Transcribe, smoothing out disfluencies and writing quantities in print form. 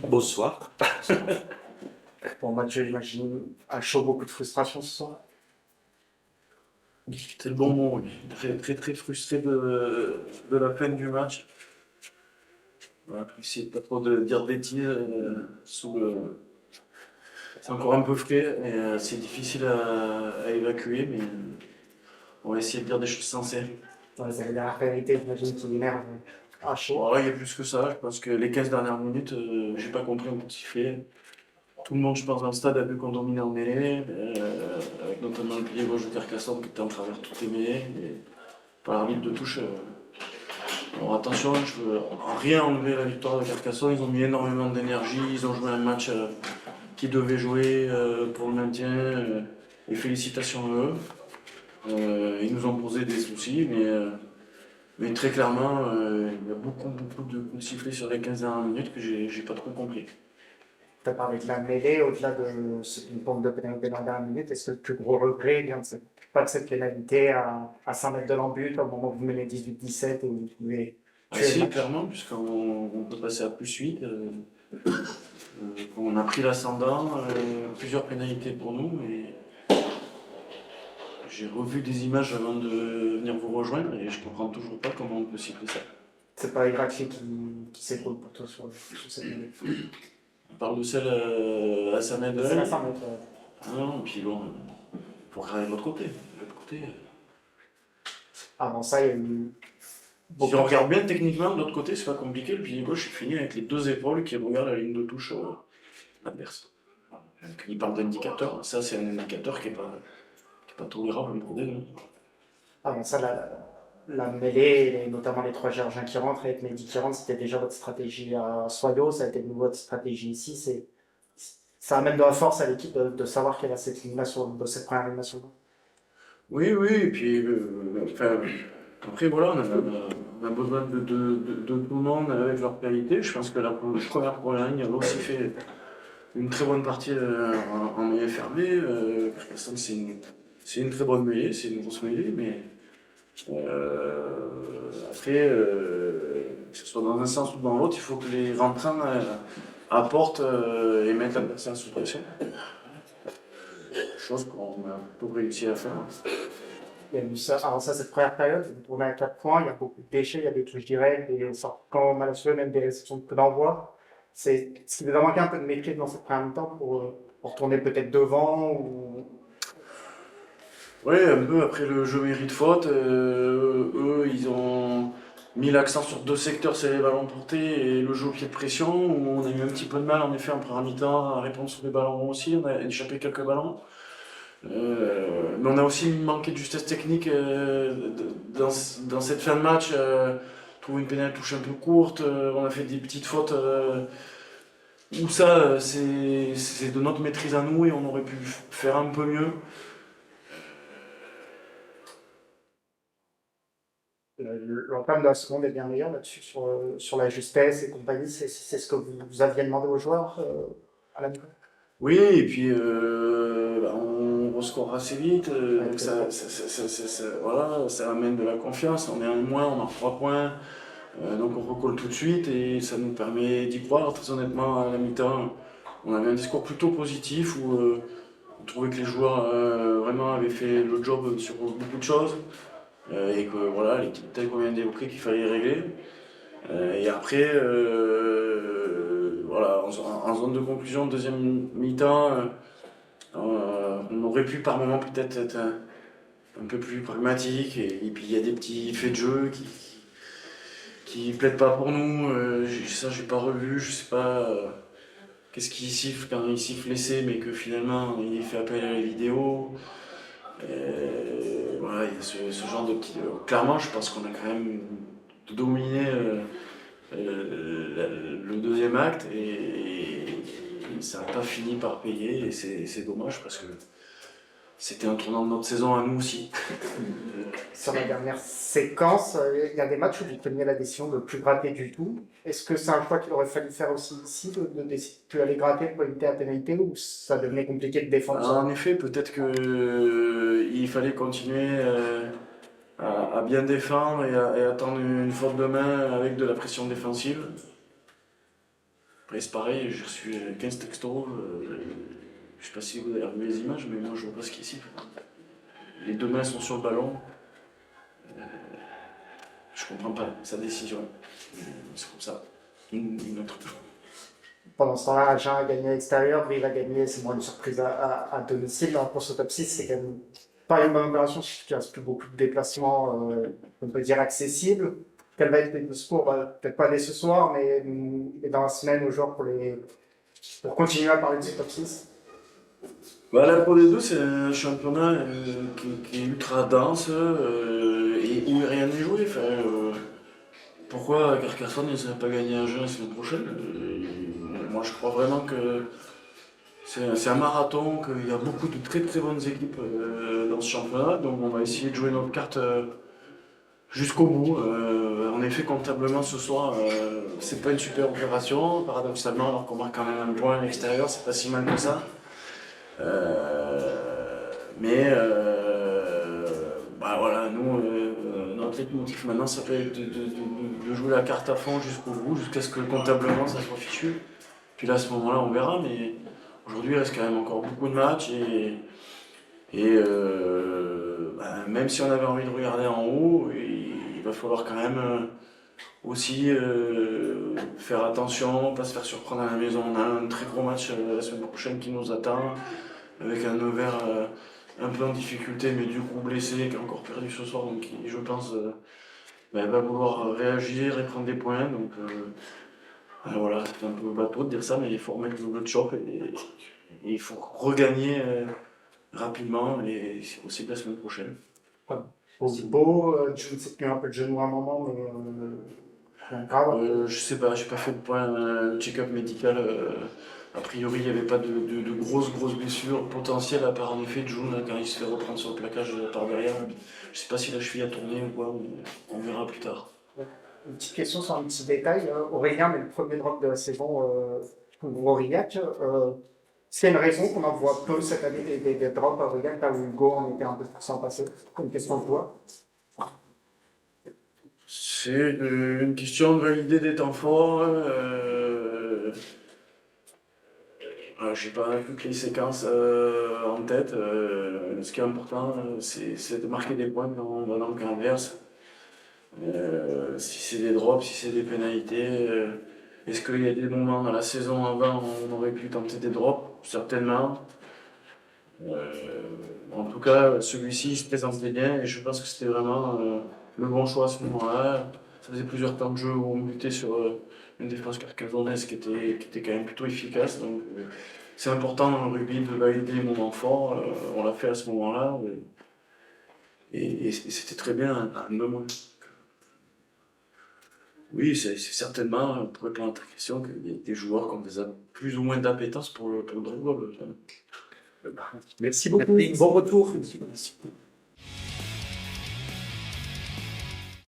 Bonsoir. Bon, Mathieu, j'imagine à chaud beaucoup de frustration ce soir. C'est le bon mot, oui. Très très très frustré de la fin du match. Voilà, pour essayer de pas trop de dire de bêtises sous le. C'est encore un peu frais et c'est difficile à évacuer, mais on va essayer de dire des choses sensées. Dans les années dernières pénalités, j'imagine qu'il énerve à chaud. Bon, là, il y a plus que ça. Je pense que les 15 dernières minutes, j'ai pas compris un coup de sifflet. Tout le monde, je pense, dans le stade a vu qu'on dominait en mêlée, avec notamment le pilier gauche de Carcassonne qui était en travers toutes les mêlées. Et par l'arbitre de touche. Alors attention, je veux rien enlever à la victoire de Carcassonne. Ils ont mis énormément d'énergie. Ils ont joué un match qu'ils devaient jouer pour le maintien. Et félicitations à eux. Ils nous ont posé des soucis, mais très clairement, il y a beaucoup de coups de sifflet sur les 15 dernières minutes que j'ai pas trop compris. Tu as parlé de la mêlée, au-delà d'une pompe de pénalité dans la dernière minute. Est-ce que le plus gros regret vient pas de cette pénalité à 5 mètres de l'embut au moment où vous menez 18-17 et où vous pouvez Ah tuer le si, match? clairement, puisqu'on peut passer à +8. On a pris l'ascendant, plusieurs pénalités pour nous. Et j'ai revu des images avant de venir vous rejoindre et je comprends toujours pas comment on peut siffler ça. C'est pas Irakli qui s'écroule pour toi sur cette mêlée. On parle de celle à Samed. C'est la 5 mètres. Ah non, et puis bon, faut regarder de l'autre côté. De l'autre côté. Avant ça, il y a eu Si beaucoup on regarde bien techniquement, de l'autre côté, c'est pas compliqué. Le pilier gauche, il finit avec les deux épaules qui regardent la ligne de touche adverse. Donc, il parle d'indicateur. Ça, c'est un indicateur qui est pas tolérable pour des deux. Avant ça, la mêlée, et notamment les trois Géorgiens qui rentrent avec Mehdi qui rentre, c'était déjà votre stratégie à Soyo, ça a été de nouveau votre stratégie ici. Ça amène de la force à l'équipe de savoir qu'elle a cette ligne-là, de cette première ligne-là. Oui, oui, et puis enfin, après voilà, on a besoin de tout le monde avec leur qualité. Je pense que la première ligne a aussi fait une très bonne partie en mêlée fermée. Carcassonne, c'est une très bonne mêlée, c'est une grosse mêlée, mais après, que ce soit dans un sens ou dans l'autre, il faut que les rentrants apportent et mettent l'adversaire sous pression. Chose qu'on a plutôt réussi à faire. Il y a eu ça, alors ça, cette première période, vous tournez à 4 points, il y a beaucoup de déchets, il y a des touches directes, des sorties quand malheureux, même des réceptions de coup d'envoi. C'est ce qui vous a manqué un peu de maîtrise dans cette première mi-temps pour tourner peut-être devant ou. Ouais, un peu après le jeu mérite faute, eux ils ont mis l'accent sur deux secteurs, c'est les ballons portés et le jeu au pied de pression, où on a eu un petit peu de mal en effet en première mi-temps à répondre sur les ballons aussi, on a échappé quelques ballons. Mais on a aussi manqué de justesse technique dans cette fin de match. Trouvé une pénale touche un peu courte, on a fait des petites fautes où ça, c'est de notre maîtrise à nous et on aurait pu faire un peu mieux. L'entame de la seconde est bien meilleure là-dessus, sur la justesse et compagnie. C'est ce que vous aviez demandé aux joueurs à la mi-temps. Oui, et puis bah, on rescore assez vite, donc voilà, ça amène de la confiance. On est à 1-, on marque 3 points, donc on recolle tout de suite et ça nous permet d'y croire. Très honnêtement, à la mi-temps, on avait un discours plutôt positif où on trouvait que les joueurs vraiment avaient fait le job sur beaucoup de choses et que voilà, l'équipe telle qu'on vient d'évoquer qu'il fallait régler. Et après, voilà, en zone de conclusion, deuxième mi-temps, on aurait pu par moment peut-être être un peu plus pragmatique. Et puis il y a des petits faits de jeu qui plaident pas pour nous. Ça, j'ai pas revu, je sais pas qu'est-ce qu'il siffle quand il siffle l'essai, mais que finalement il fait appel à la vidéo. Voilà, il y a ce genre de petits. Clairement, je pense qu'on a quand même dominé le deuxième acte et ça n'a pas fini par payer et c'est dommage parce que c'était un tournant de notre saison à nous aussi. Sur la dernière séquence, il y a des matchs où vous preniez la décision de ne plus gratter du tout. Est-ce que c'est un choix qu'il aurait fallu faire aussi ici, de décider de plus aller gratter pour éviter la pénalité, ou ça devenait compliqué de défendre Alors, ça? en effet, peut-être qu'il fallait continuer à bien défendre et à attendre une faute de main avec de la pression défensive. Après, c'est pareil, j'ai reçu 15 textos. Je sais pas si vous avez vu les images, mais moi je vois pas ce qu'il y a ici. Les deux mains sont sur le ballon. Je comprends pas sa décision. C'est comme ça. Une autre. Pendant ce temps-là, Agen a gagné à l'extérieur, Brive a gagné, c'est moins une surprise à domicile. Dans la course au top 6, c'est quand même pas une bonne opération, il ne reste plus beaucoup de déplacements, on peut dire accessibles. Quel va être le discours? Peut-être pas dès ce soir, mais dans la semaine, aux joueurs pour continuer à parler de ce top 6. Bah, la Pro D2, c'est un championnat qui est ultra dense et où rien n'est joué. Enfin, pourquoi Carcassonne ne serait pas gagné un jeu la semaine prochaine? Moi, je crois vraiment que c'est un marathon, qu'il y a beaucoup de très très bonnes équipes dans ce championnat. Donc, on va essayer de jouer notre carte jusqu'au bout. En effet, comptablement, ce soir, c'est pas une super opération, paradoxalement, alors qu'on marque quand même un point à l'extérieur, c'est pas si mal que ça. Mais bah voilà, nous, notre leitmotiv maintenant, ça peut être de jouer la carte à fond jusqu'au bout, jusqu'à ce que comptablement ça soit fichu. Puis là, à ce moment-là, on verra, mais aujourd'hui, il reste quand même encore beaucoup de matchs et bah, même si on avait envie de regarder en haut, il va falloir quand même aussi faire attention, pas se faire surprendre à la maison. On a un très gros match la semaine prochaine qui nous attend, avec un Nevers un peu en difficulté, mais du coup blessé, qui a encore perdu ce soir, donc qui, je pense, va vouloir réagir et prendre des points. Donc voilà, c'est un peu bateau de dire ça, mais il faut remettre le double de choc et il faut regagner rapidement, et c'est possible la semaine prochaine. Beau, je ne sais plus un peu de genou à un moment, mais rien de grave. Je sais pas, j'ai pas fait de point check-up médical. A priori, il n'y avait pas de grosses blessures potentielles, à part en effet June quand il se fait reprendre sur le plaquage par derrière. Je sais pas si la cheville a tourné ou quoi, mais on verra plus tard. Une petite question sur un petit détail. Aurélien met le premier drop de la saison pour Aurillac. C'est une raison qu'on en voit peu cette année des drops à Aurillac, là où Hugo en était un peu plus en passé. Une question de toi. C'est une question de valider des temps forts. J'ai pas toutes les séquences en tête. Ce qui est important, c'est de marquer des points dans le camp adverse. Si c'est des drops, si c'est des pénalités, est-ce qu'il y a des moments dans la saison avant où on aurait pu tenter des drops? Certainement. En tout cas, celui-ci se présentait bien et je pense que c'était vraiment le bon choix à ce moment-là. Ça faisait plusieurs temps de jeu où on butait sur une défense carcassonnaise qui était quand même plutôt efficace. Donc c'est important dans le rugby de valider les moments forts. On l'a fait à ce moment-là et c'était très bien un de moins. Oui, c'est certainement, pour répondre à ta question, qu'il y a des joueurs qui ont plus ou moins d'appétence pour le dribble. Merci beaucoup. Bon retour.